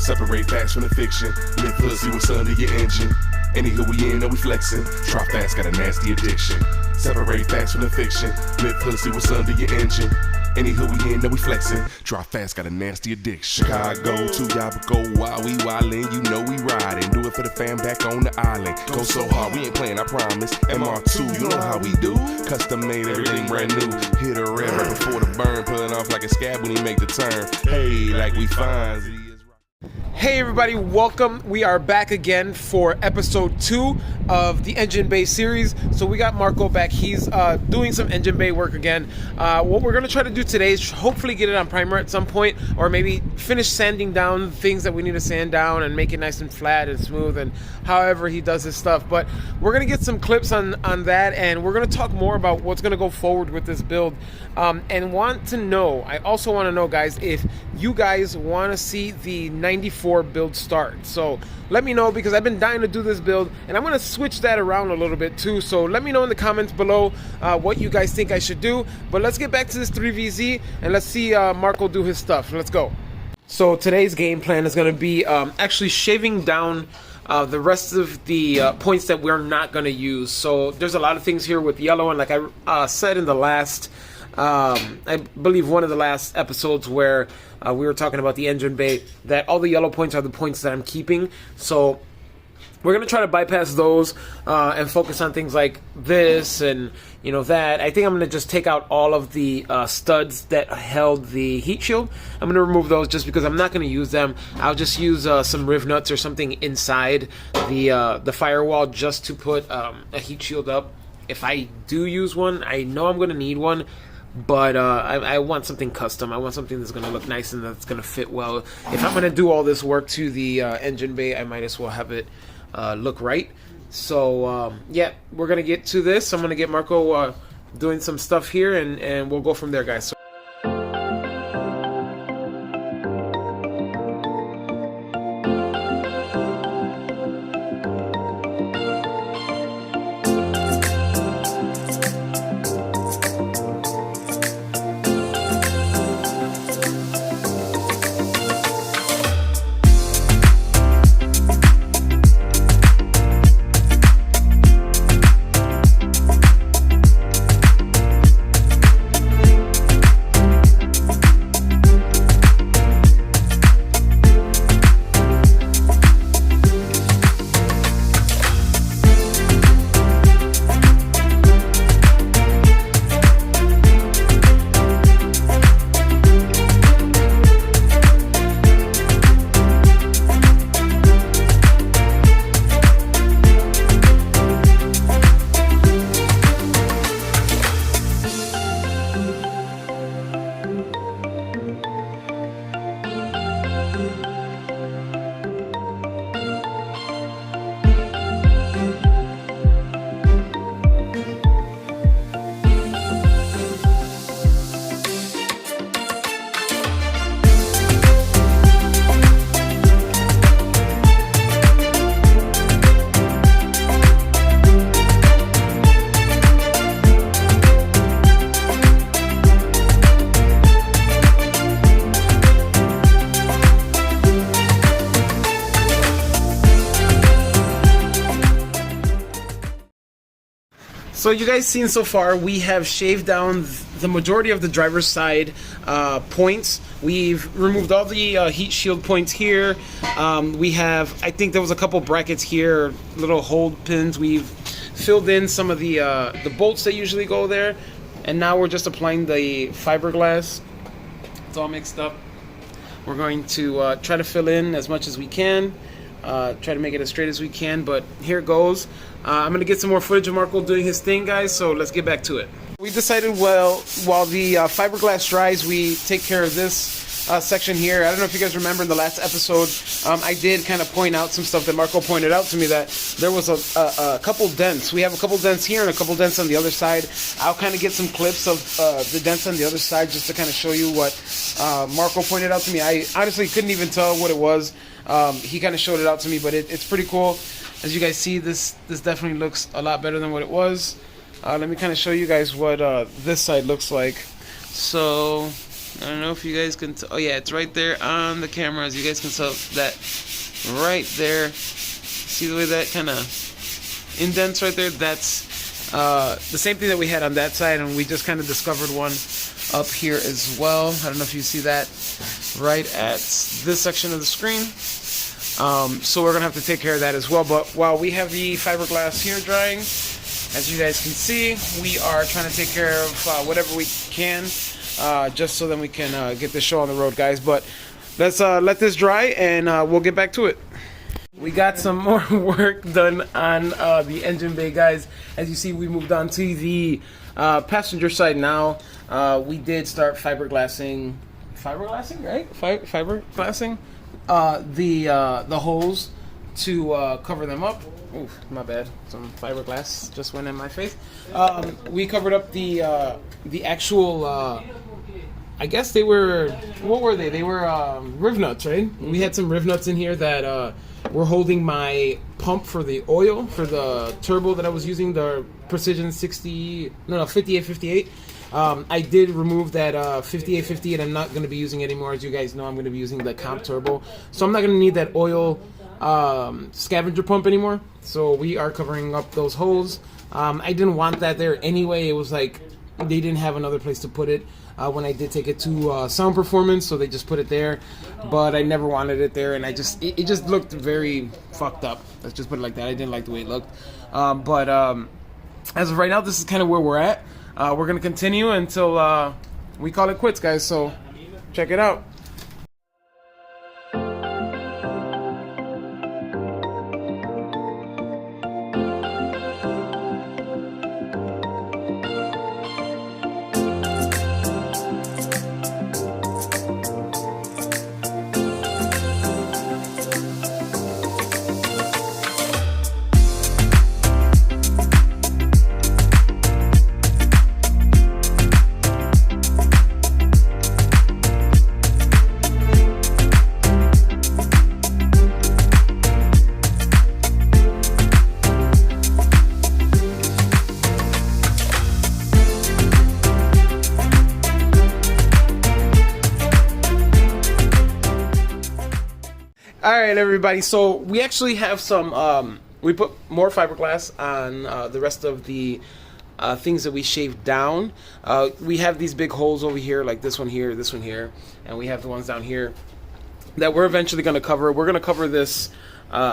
Separate facts from the fiction. Live hood, see what's under your engine. Anywho, we in, know we flexing. Try fast, got a nasty addiction. Separate facts from the fiction. Live hood, see what's under your engine. Anywho, we in, know we flexing. Drive fast, got a nasty addiction. Chicago to Yabuco, while we wildin', you know we riding. Do it for the fam back on the island. Go so hard, we ain't playing, I promise. MR2, you know how we do. Custom made, everything brand new. Hit a red right before the burn, pulling off like a scab when he make the turn. Hey, like we fine. Hey everybody, welcome. We are back again for episode 2 of the engine bay series. So we got Marco back. He's doing some engine bay work again. What we're going to try to do today is hopefully get it on primer at some point, or maybe finish sanding down things that we need to sand down and make it nice and flat and smooth, and however he does his stuff. But we're going to get some clips on that, and we're going to talk more about what's going to go forward with this build. And I also want to know, guys, if you guys want to see the 94 build start. So let me know, because I've been dying to do this build, and I'm going to switch that around a little bit too. So let me know in the comments below what you guys think I should do. But let's get back to this 3VZ and let's see Marco do his stuff. Let's go. So today's game plan is going to be actually shaving down the rest of the points that we're not going to use. So there's a lot of things here with yellow, and like I said in the last I believe one of the last episodes where we were talking about the engine bay, that all the yellow points are the points that I'm keeping. So we're going to try to bypass those and focus on things like this and that. I think I'm going to just take out all of the studs that held the heat shield. I'm going to remove those just because I'm not going to use them. I'll just use some riv nuts or something inside the firewall just to put a heat shield up. If I do use one, I know I'm going to need one. But I want something custom. I want something that's going to look nice and that's going to fit well. If I'm going to do all this work to the engine bay, I might as well have it look right. So, yeah, we're going to get to this. I'm going to get Marco doing some stuff here, and we'll go from there, guys. So you guys seen so far, we have shaved down the majority of the driver's side points. We've removed all the heat shield points here. We have, I think there was a couple brackets here, little hold pins. We've filled in some of the bolts that usually go there. And now we're just applying the fiberglass. It's all mixed up. We're going to try to fill in as much as we can. Try to make it as straight as we can, but here it goes. I'm gonna get some more footage of Marco doing his thing, guys, so let's get back to it. We decided, well, while the fiberglass dries, we take care of this section here. I don't know if you guys remember in the last episode, I did kind of point out some stuff that Marco pointed out to me, that there was a couple dents. We have a couple dents here and a couple dents on the other side. I'll kind of get some clips of the dents on the other side just to kind of show you what Marco pointed out to me. I honestly couldn't even tell what it was. He kind of showed it out to me, but it's pretty cool. As you guys see, this definitely looks a lot better than what it was. Let me kind of show you guys what this side looks like. So I don't know if you guys can oh yeah, it's right there on the camera, as you guys can tell that right there. See the way that kind of indents right there? That's the same thing that we had on that side, and we just kind of discovered one up here as well. I don't know if you see that right at this section of the screen. So we're gonna have to take care of that as well. But while we have the fiberglass here drying, as you guys can see, we are trying to take care of whatever we can, just so then we can get this show on the road, guys. But let's let this dry, and we'll get back to it. We got some more work done on the engine bay, guys. As you see, we moved on to the passenger side now. We did start fiberglassing, right? Fiberglassing the holes to cover them up. Oof, my bad. Some fiberglass just went in my face. We covered up the actual. I guess they were. What were they? They were riv nuts, right? We had some riv nuts in here that were holding my pump for the oil for the turbo that I was using, the Precision 5858. I did remove that 5858. I'm not going to be using it anymore. As you guys know, I'm going to be using the comp turbo, so I'm not going to need that oil scavenger pump anymore. So we are covering up those holes. I didn't want that there anyway. It was like they didn't have another place to put it when I did take it to Sound Performance, so they just put it there. But I never wanted it there, and it just looked very fucked up. Let's just put it like that. I didn't like the way it looked. But as of right now, this is kind of where we're at. We're gonna continue until we call it quits, guys. So check it out. Alright, everybody, so we actually have some, we put more fiberglass on the rest of the things that we shaved down. We have these big holes over here, like this one here, and we have the ones down here that we're eventually going to cover. We're going to cover this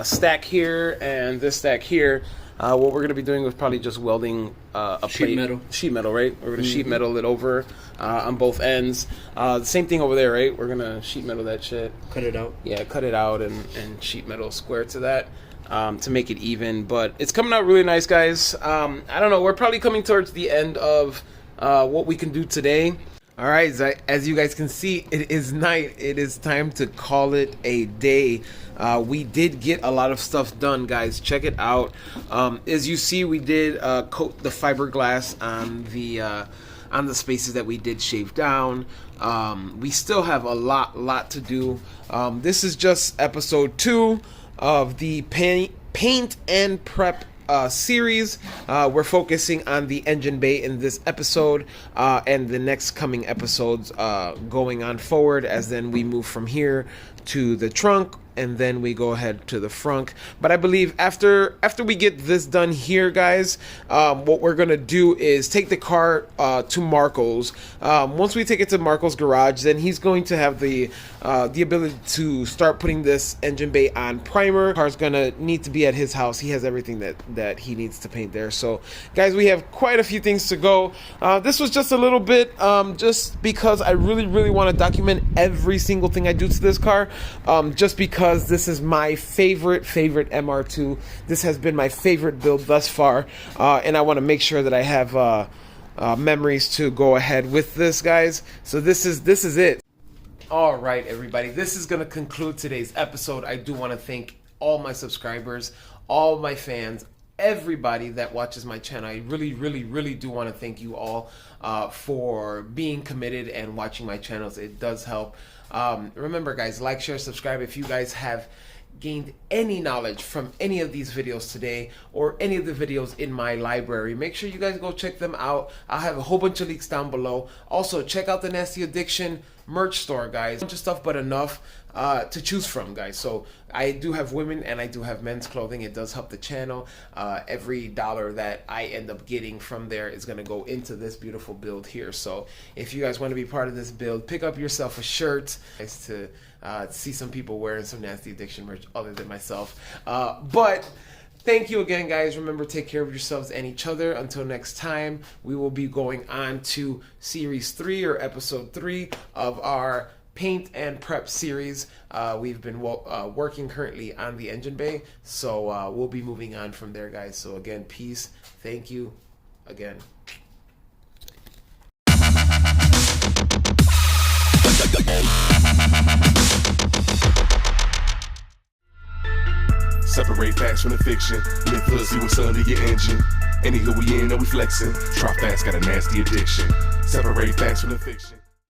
stack here and this stack here. What we're going to be doing is probably just welding a sheet metal, right? We're going to sheet metal it over on both ends. The same thing over there, right? We're going to sheet metal that shit. Cut it out. Yeah, cut it out and sheet metal square to that to make it even. But it's coming out really nice, guys. I don't know. We're probably coming towards the end of what we can do today. All right, as you guys can see, it is night. It is time to call it a day. We did get a lot of stuff done, guys. Check it out. As you see, we did coat the fiberglass on the spaces that we did shave down. We still have a lot to do. This is just episode 2 of the paint and prep series. We're focusing on the engine bay in this episode and the next coming episodes going on forward, as then we move from here to the trunk and then we go ahead to the front. But I believe after we get this done here, guys, what we're gonna do is take the car to Marco's. Once we take it to Marco's garage, then he's going to have the ability to start putting this engine bay on primer. The car's gonna need to be at his house. He has everything that he needs to paint there. So guys, we have quite a few things to go. This was just a little bit just because I really want to document every single thing I do to this car, just because this is my favorite MR2. This has been my favorite build thus far, and I want to make sure that I have memories to go ahead with this, guys. So this is it. All right, everybody, this is going to conclude today's episode. I do want to thank all my subscribers, all my fans, everybody that watches my channel. I really do want to thank you all for being committed and watching my channels. It does help. Remember, guys, like, share, subscribe. If you guys have gained any knowledge from any of these videos today or any of the videos in my library, make sure you guys go check them out. I'll have a whole bunch of links down below. Also, check out the Nasty Addiction merch store, guys. A bunch of stuff, but enough to choose from, guys. So I do have women and I do have men's clothing. It does help the channel. Every dollar that I end up getting from there is going to go into this beautiful build here. So if you guys want to be part of this build, pick up yourself a shirt. Nice to see some people wearing some Nasty Addiction merch other than myself. But thank you again, guys. Remember, take care of yourselves and each other. Until next time, we will be going on to Series 3 or Episode 3 of our Paint and Prep series. We've been working currently on the engine bay, so we'll be moving on from there, guys. So again, peace. Thank you again. Separate facts from the fiction. Myth hood, see what's under your engine. Any hood we in, are we flexing? Try fast, got a nasty addiction. Separate facts from the fiction.